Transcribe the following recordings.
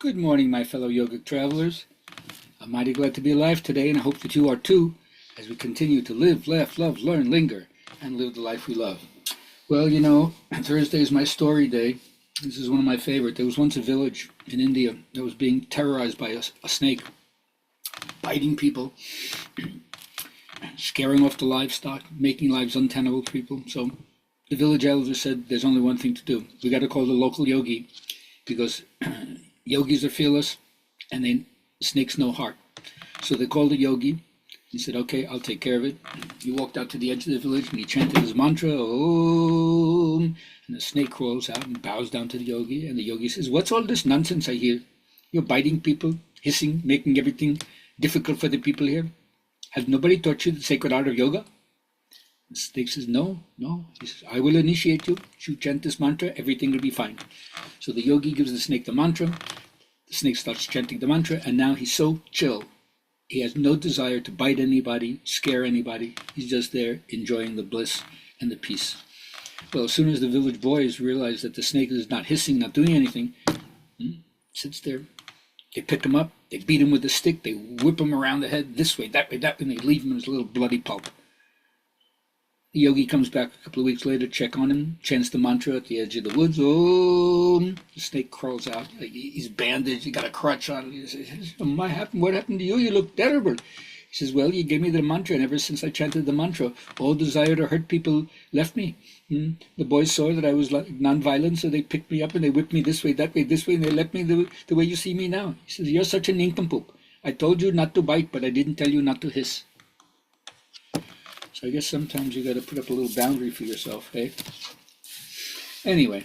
Good morning, my fellow yogic travelers. I'm mighty glad to be alive today, and I hope that you are too, as we continue to live, laugh, love, learn, linger, and live the life we love. Well, Thursday is my story day. This is one of my favorite. There was once a village in India that was being terrorized by a snake, biting people, scaring off the livestock, making lives untenable for people. So the village elder said, there's only one thing to do. We got to call the local yogi, because yogis are fearless and snakes know heart. So they called a yogi. He said, okay, I'll take care of it. He walked out to the edge of the village and he chanted his mantra, Om, and the snake crawls out and bows down to the yogi. And the yogi says, what's all this nonsense I hear? You're biting people, hissing, making everything difficult for the people here. Has nobody taught you the sacred art of yoga? The snake says, no. He says, I will initiate you. You chant this mantra, everything will be fine. So the yogi gives the snake the mantra. The snake starts chanting the mantra, and now he's so chill. He has no desire to bite anybody, scare anybody. He's just there enjoying the bliss and the peace. Well, as soon as the village boys realize that the snake is not hissing, not doing anything, sits there. They pick him up, they beat him with a stick, they whip him around the head this way, that way, and they leave him as a little bloody pulp. The yogi comes back a couple of weeks later, check on him, chants the mantra at the edge of the woods. Om. The snake crawls out. He's bandaged. He got a crutch on. He says, what happened to you? You look terrible. He says, well, you gave me the mantra, and ever since I chanted the mantra, all desire to hurt people left me. The boys saw that I was non-violent, so they picked me up and they whipped me this way, and they left me the way you see me now. He says, you're such a nincompoop. I told you not to bite, but I didn't tell you not to hiss. So I guess sometimes you got to put up a little boundary for yourself, eh? Anyway,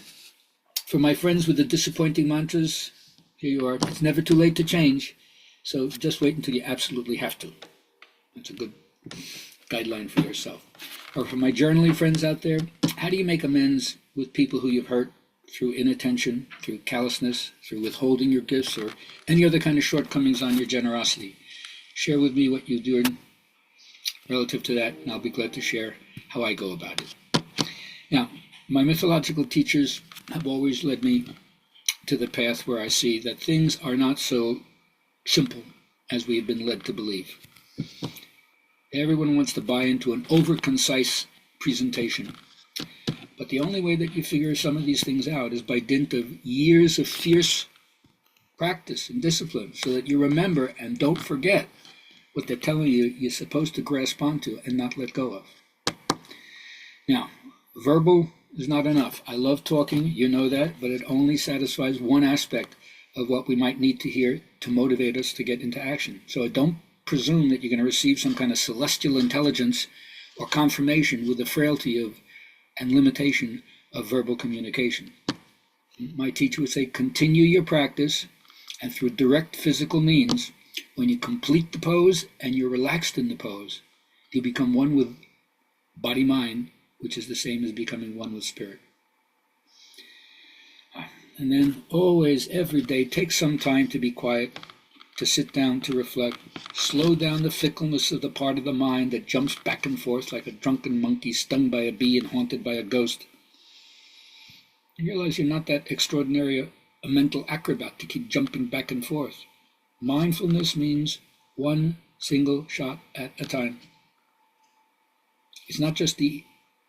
for my friends with the disappointing mantras, here you are. It's never too late to change, so just wait until you absolutely have to. That's a good guideline for yourself. Or for my journaling friends out there, how do you make amends with people who you've hurt through inattention, through callousness, through withholding your gifts, or any other kind of shortcomings on your generosity? Share with me what you're doing relative to that, and I'll be glad to share how I go about it. Now, my mythological teachers have always led me to the path where I see that things are not so simple as we have been led to believe. Everyone wants to buy into an over-concise presentation, but the only way that you figure some of these things out is by dint of years of fierce practice and discipline, so that you remember and don't forget what they're telling you you're supposed to grasp onto and not let go of. Now, verbal is not enough. I love talking, you know that, but it only satisfies one aspect of what we might need to hear to motivate us to get into action. So don't presume that you're going to receive some kind of celestial intelligence or confirmation with the frailty of and limitation of verbal communication. My teacher would say, continue your practice, and through direct physical means, when you complete the pose and you're relaxed in the pose, you become one with body-mind, which is the same as becoming one with spirit. And then always, every day, take some time to be quiet, to sit down, to reflect. Slow down the fickleness of the part of the mind that jumps back and forth like a drunken monkey stung by a bee and haunted by a ghost. You realize you're not that extraordinary a mental acrobat to keep jumping back and forth. Mindfulness means one single shot at a time. It's not just the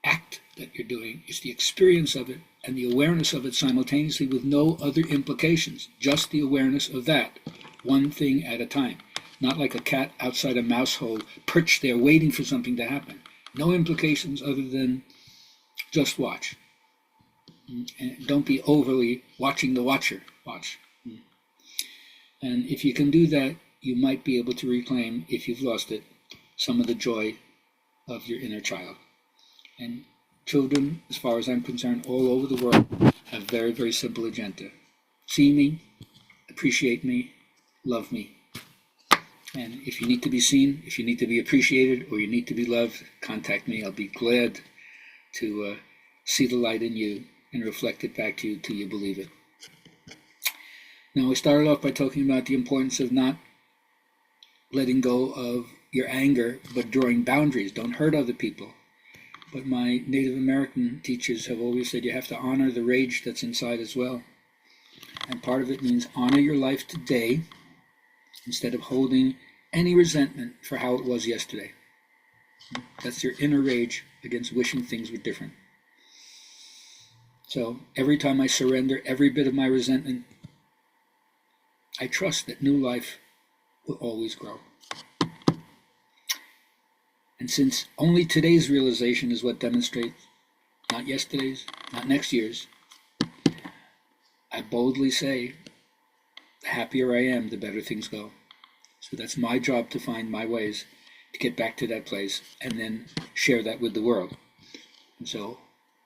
act that you're doing, it's the experience of it and the awareness of it simultaneously with no other implications, just the awareness of that, one thing at a time. Not like a cat outside a mouse hole, perched there waiting for something to happen. No implications other than just watch. And don't be overly watching the watcher. Watch. And if you can do that, you might be able to reclaim, if you've lost it, some of the joy of your inner child. And children, as far as I'm concerned, all over the world have very, very simple agenda. See me, appreciate me, love me. And if you need to be seen, if you need to be appreciated, or you need to be loved, contact me. I'll be glad to see the light in you and reflect it back to you till you believe it. Now, we started off by talking about the importance of not letting go of your anger, but drawing boundaries. Don't hurt other people. But my Native American teachers have always said you have to honor the rage that's inside as well. And part of it means honor your life today instead of holding any resentment for how it was yesterday. That's your inner rage against wishing things were different. So every time I surrender every bit of my resentment, I trust that new life will always grow. And since only today's realization is what demonstrates, not yesterday's, not next year's, I boldly say, the happier I am, the better things go. So that's my job, to find my ways to get back to that place and then share that with the world. And so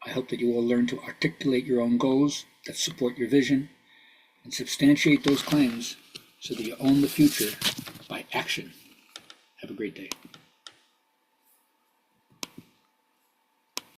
I hope that you all learn to articulate your own goals that support your vision and substantiate those claims so that you own the future by action. Have a great day.